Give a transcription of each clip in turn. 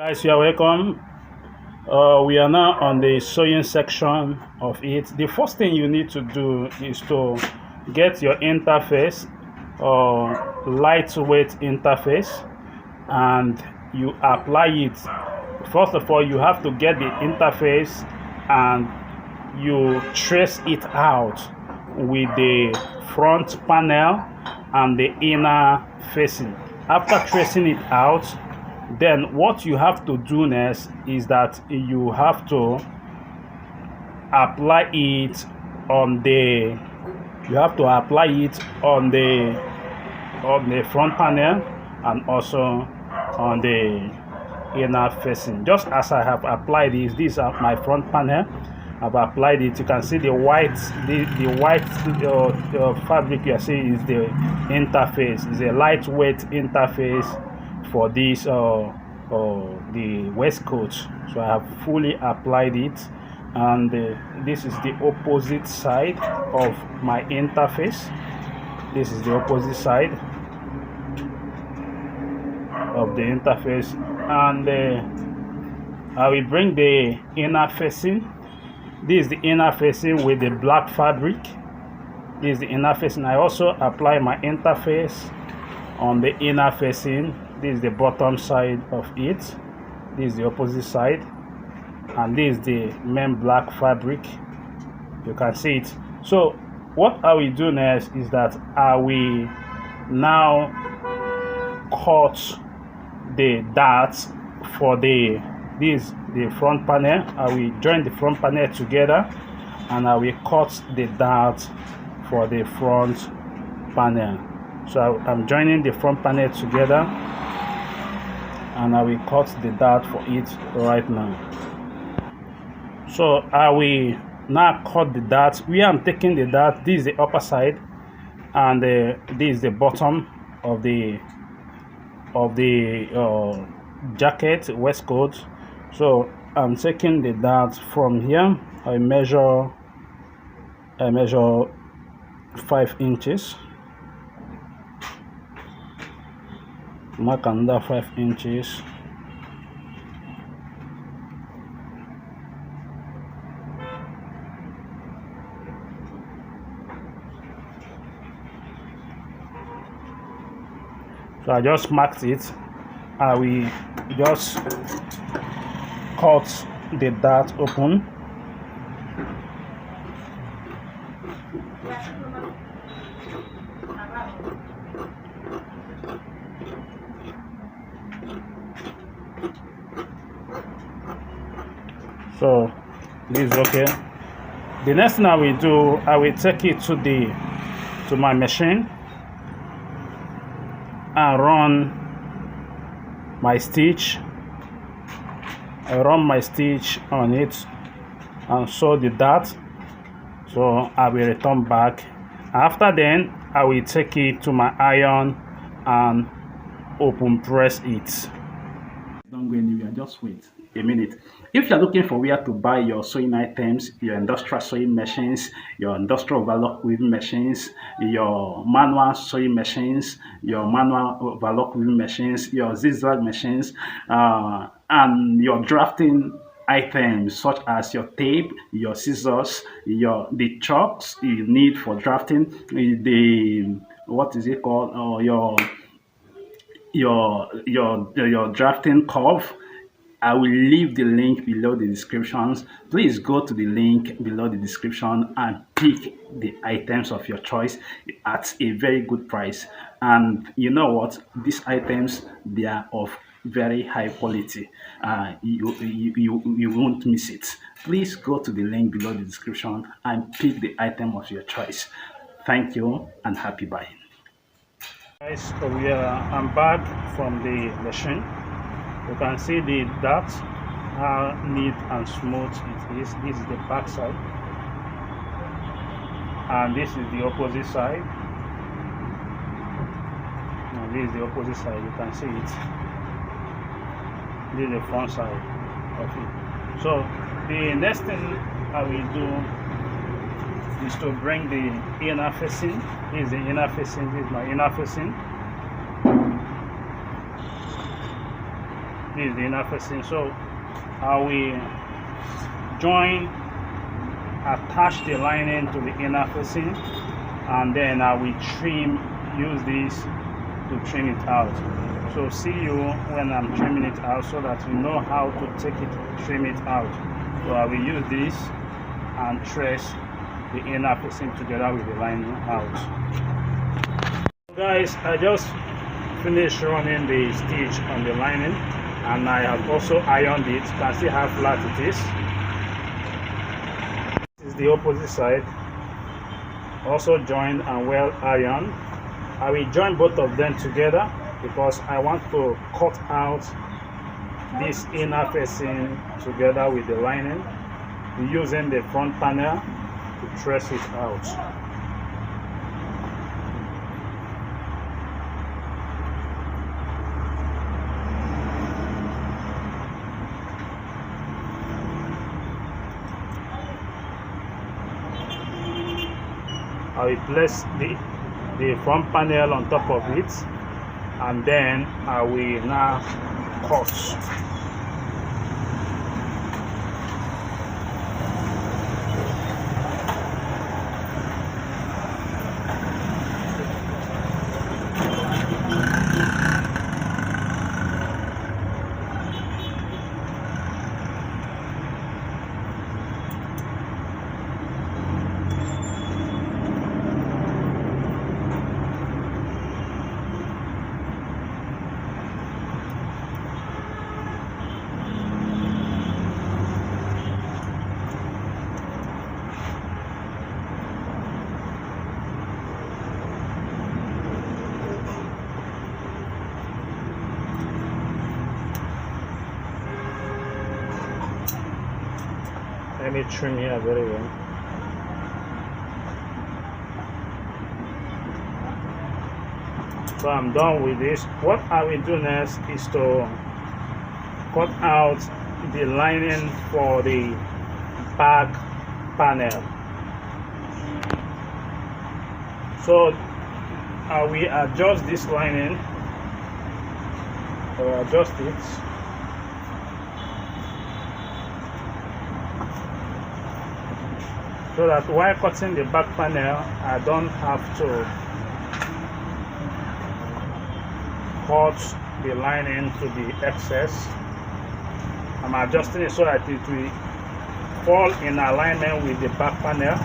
Guys, you are welcome. We are now on the sewing section of it. The first thing you need to do is to get your interface or lightweight interface, and you apply it. First of all, you have to get the interface and you trace it out with the front panel and the inner facing. After tracing it out, then what you have to do next is that you have to apply it on the front panel and also on the inner facing. Just as I have applied this, these are my front panel. I've applied it. You can see the white fabric you are seeing is the interface. It's a lightweight interface for this the waistcoat. So I have fully applied it, and this is the opposite side of my interface. This is the opposite side of the interface, and I will bring the inner facing. This is the inner facing with the black fabric. This is the inner facing. I also apply my interface on the inner facing. This is the bottom side of it. This is the opposite side, and this is the main black fabric. You can see it. So what I will do next is that I will now cut the darts for the front panel. I will join the front panel together, and I will cut the dart for the front panel. So I'm joining the front panel together, and I will cut the dart for it right now. So I will now cut the dart. Where I'm taking the dart, this is the upper side, and this is the bottom of the jacket waistcoat. So I'm taking the dart from here. I measure 5 inches. Mark another 5 inches. So I just marked it. I will just cut the dart open. So this is okay. The next thing I will do, I will take it to my machine and run my stitch. I run my stitch on it and sew the dart. So I will return back. After then, I will take it to my iron and open press it. Don't go anywhere, just wait a minute. If you're looking for where to buy your sewing items, your industrial sewing machines, your industrial overlock weaving machines, your manual sewing machines, your manual overlock weaving machines, your zigzag machines, and your drafting items such as your tape, your scissors, the chalks you need for drafting, the what is it called, or your drafting curve, I will leave the link below the descriptions. Please go to the link below the description and pick the items of your choice at a very good price. And you know what? These items, they are of very high quality. You won't miss it. Please go to the link below the description and pick the item of your choice. Thank you and happy buying. Guys, I'm back from the machine. You can see the dart, how neat and smooth it is. This is the back side, and this is the opposite side, and this is the opposite side. You can see it. This is the front side of it. So the next thing I will do is to bring the inner facing. This is the inner facing. This is my inner facing. This is the inner facing. So I will attach the lining to the inner facing, and then I will use this to trim it out. So see you when I'm trimming it out, so that you know how to trim it out. So I will use this and trace the inner facing together with the lining out. Guys, I just finished running the stitch on the lining, and I have also ironed it. You can see how flat it is. This is the opposite side, also joined and well ironed. I will join both of them together because I want to cut out this inner facing together with the lining, using the front panel to trace it out. I will place the front panel on top of it, and then I will now cut. Let me trim here very well. So I'm done with this. What I will do next is to cut out the lining for the back panel. So I will adjust this lining, or adjust it. So that while cutting the back panel, I don't have to cut the lining to the excess. I'm adjusting it so that it will fall in alignment with the back panel.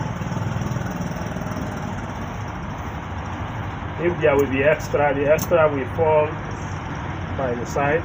If there will be the extra will fall by the side.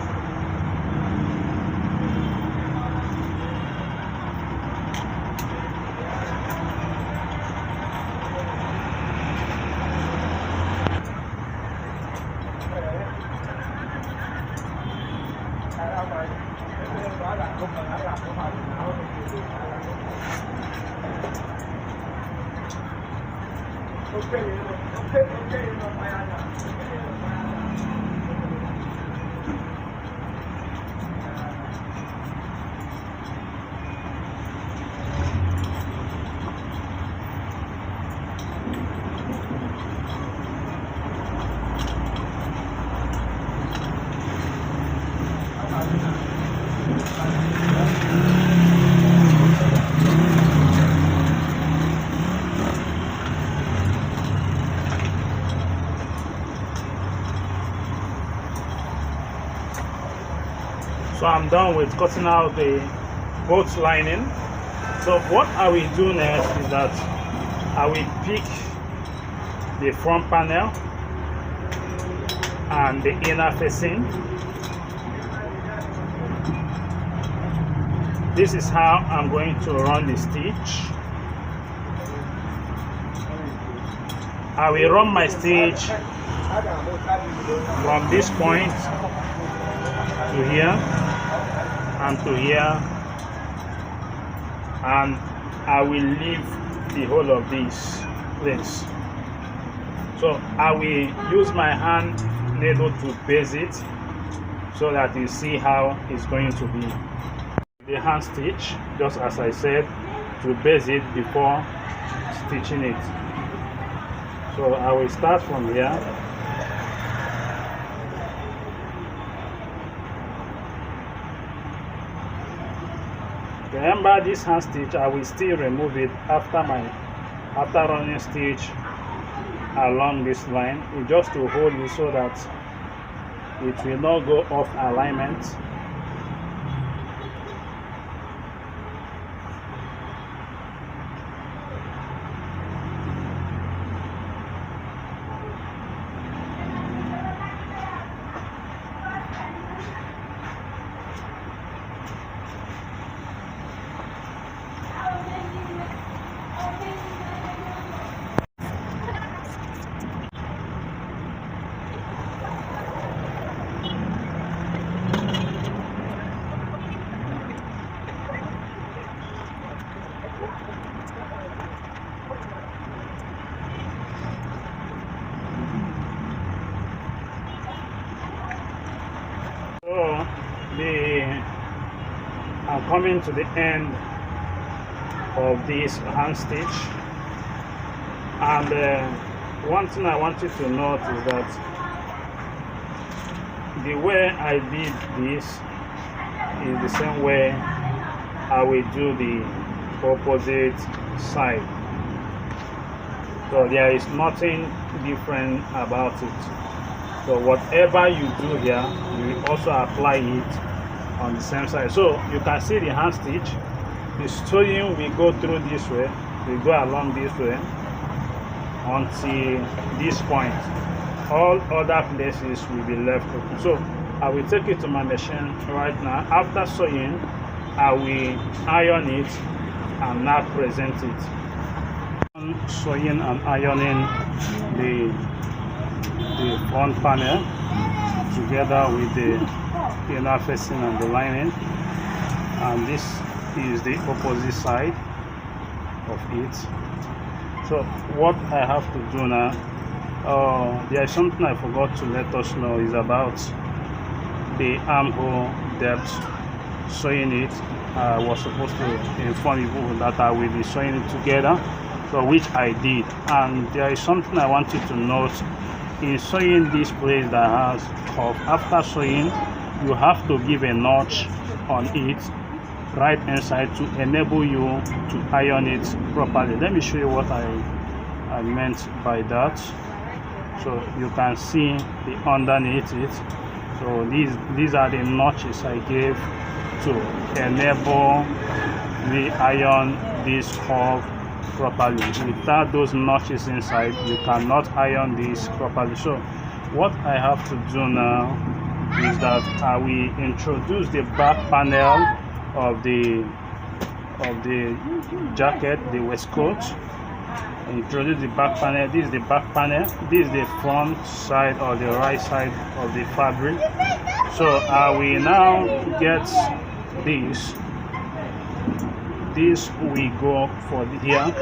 So I'm done with cutting out the both lining. So what I will do next is that I will pick the front panel and the inner facing. This is how I'm going to run the stitch. I will run my stitch from this point to here and to here, and I will leave the whole of this place. So I will use my hand needle to base it so that you see how it's going to be. The hand stitch, just as I said, to base it before stitching it. So I will start from here. Remember, this hand stitch, I will still remove it after running stitch along this line. It's just to hold it so that it will not go off alignment. I'm coming to the end of this hand stitch, and one thing I want you to note is that the way I did this is the same way I will do the opposite side, so there is nothing different about it. So whatever you do here, you will also apply it on the same side. So you can see the hand stitch, the sewing will go through this way, will go along this way until this point. All other places will be left open. So I will take it to my machine right now. After sewing, I will iron it and now present it. Sewing and ironing the front panel together with the inner facing and the lining, and this is the opposite side of it. So what I have to do now, there is something I forgot to let us know, is about the armhole depth. Sewing it, I was supposed to inform you that I will be sewing it together, so which I did. And there is something I want you to note in sewing this place that has cuff. After sewing, you have to give a notch on it right inside to enable you to iron it properly. Let me show you what I meant by that. So you can see the underneath it. So these are the notches I gave to enable me iron this cuff properly. Without those notches inside, you cannot iron this properly. So what I have to do now is that I will introduce the back panel of the jacket, the waistcoat. Introduce the back panel. This is the back panel. This is the front side or the right side of the fabric. So I will now get this. This we go for here,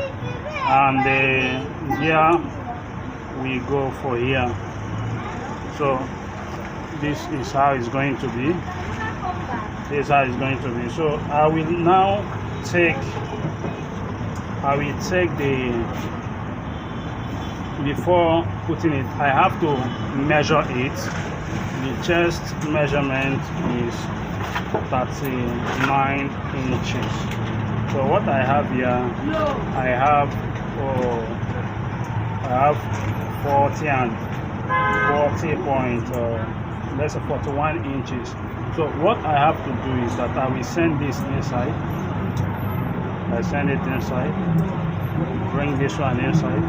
and here we go for here. So this is how it's going to be. This is how it's going to be. So I will now take the, before putting it, I have to measure it. The chest measurement is 39 inches. So what I have here, I have 40 and 41 inches. So what I have to do is that I will send this inside. I send it inside. Bring this one inside.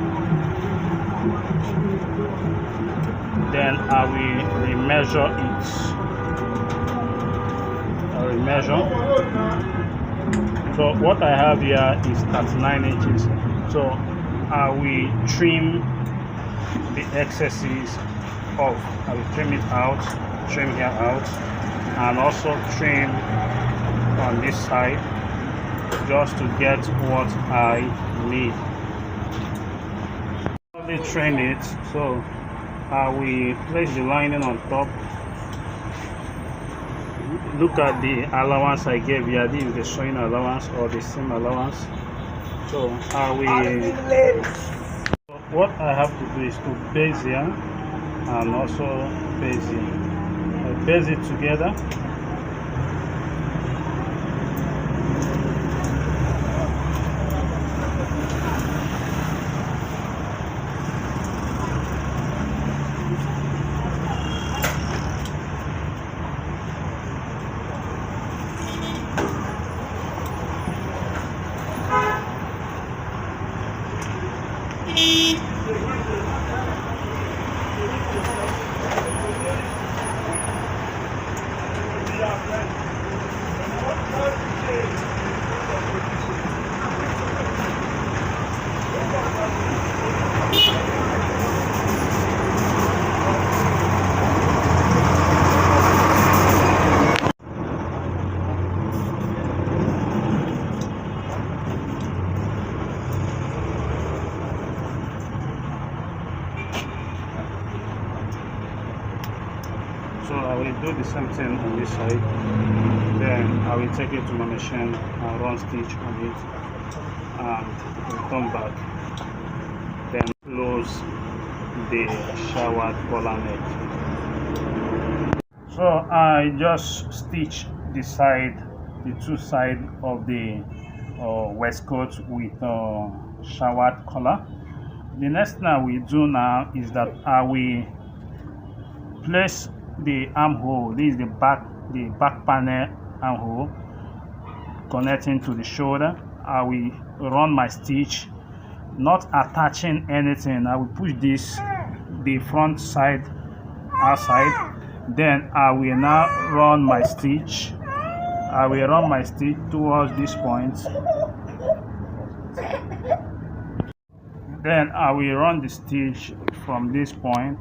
Then I will remeasure it. I will measure. So what I have here is 39 inches. So I will trim the excesses off. I will trim it out, trim here out, and also trim on this side, just to get what I need. Let me trim it. So I will place the lining on top. Look at the allowance I gave here. This is the sewing allowance or the seam allowance. So I will, what I have to do is to base here and also base here. I base it together. the same thing on this side. Then I will take it to my machine and run stitch on it and return back. Then close the showered collar neck. So I just stitch the two sides of the waistcoat with showered collar. The next thing I will do now is that I will place the armhole. This is the back panel armhole connecting to the shoulder. I will run my stitch, not attaching anything. I will push the front side outside. Then I will now run my stitch. I will run my stitch towards this point. Then I will run the stitch from this point,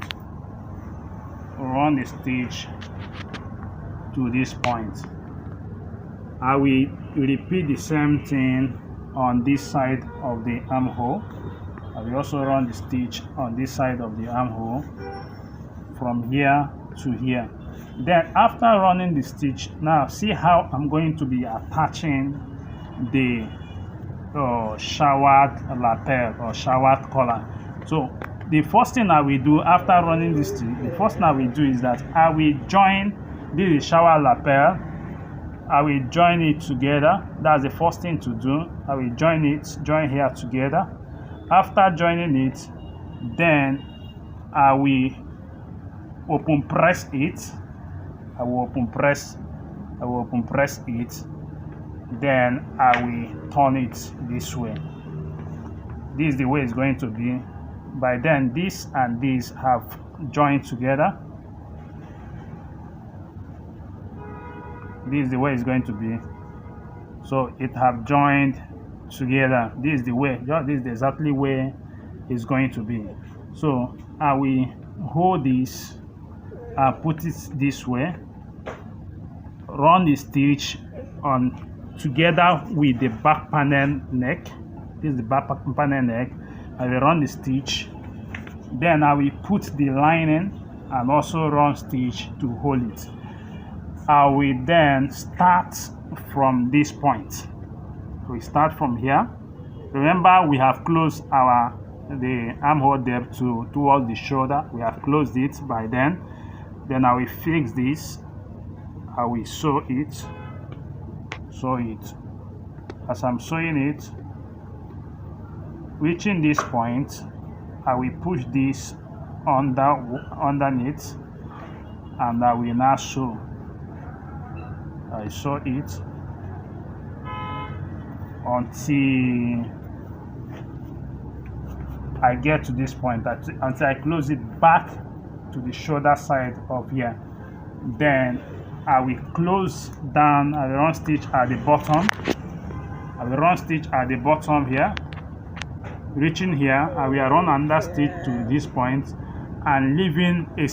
run the stitch to this point. I will repeat the same thing on this side of the armhole. I will also run the stitch on this side of the armhole from here to here. Then after running the stitch, now see how I'm going to be attaching the showered lapel or showered collar. So the first thing I will do after running this stitch, the first thing I will do is that I will join this shower lapel. I will join it together. That's the first thing to do. I will join here together. After joining it, then I will open press it. I will open press it. Then I will turn it this way. This is the way it's going to be. By then, this and this have joined together. This is the way it's going to be. So it have joined together. This is the way. This is the exactly way it's going to be. So I will hold this and put it this way. Run the stitch on together with the back panel neck. This is the back panel neck. I will run the stitch. Then I will put the lining and also run stitch to hold it. I will then start from this point. We start from here. Remember, we have closed the armhole depth towards the shoulder. We have closed it by then. Then I will fix this. I will sew it. As I'm sewing it, reaching this point, I will push this underneath, and I will now sew. I sew it until I get to this point, until I close it back to the shoulder side of here. Then I will close down. I will run stitch at the bottom. I will run stitch at the bottom here. Reaching here, I will run another stitch to this point and leaving a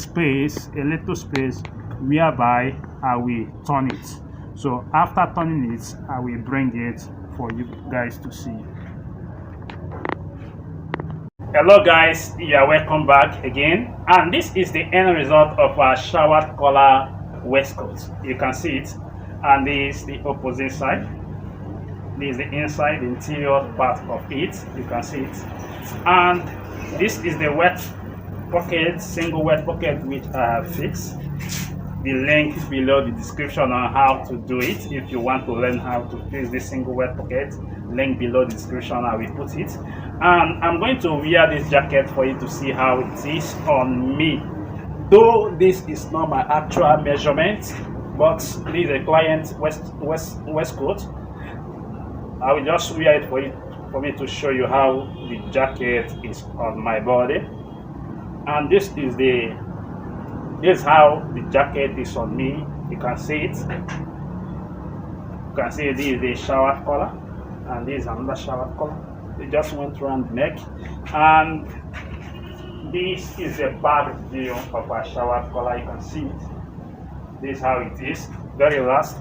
little space whereby I will turn it. So after turning it, I will bring it for you guys to see. Hello guys, you are welcome back again, and this is the end result of our showered collar waistcoat. You can see it, and this is the opposite side. This is the inside, the interior part of it. You can see it, and this is the wet pocket, single wet pocket, which I have fixed. The link below the description on how to do it. If you want to learn how to fix this single wet pocket, link below the description, I will put it. And I'm going to wear this jacket for you to see how it is on me. Though this is not my actual measurement, but this is a client waistcoat. I will just wear it for me to show you how the jacket is on my body. And this is how the jacket is on me. You can see it. You can see this is the showered collar, and this is another showered collar. It just went around the neck, and this is a back view of our showered collar. You can see it. This is how it is. Very last.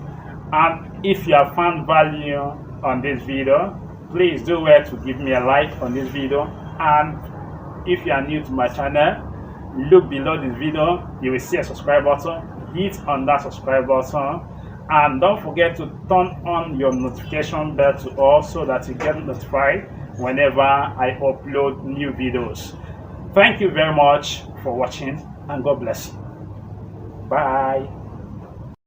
And if you have found value on this video, please do well to give me a like on this video. And if you are new to my channel, look below this video. You will see a subscribe button. hit on that subscribe button, and don't forget to turn on your notification bell to all, so that you get notified whenever I upload new videos. Thank you very much for watching, and God bless you. Bye.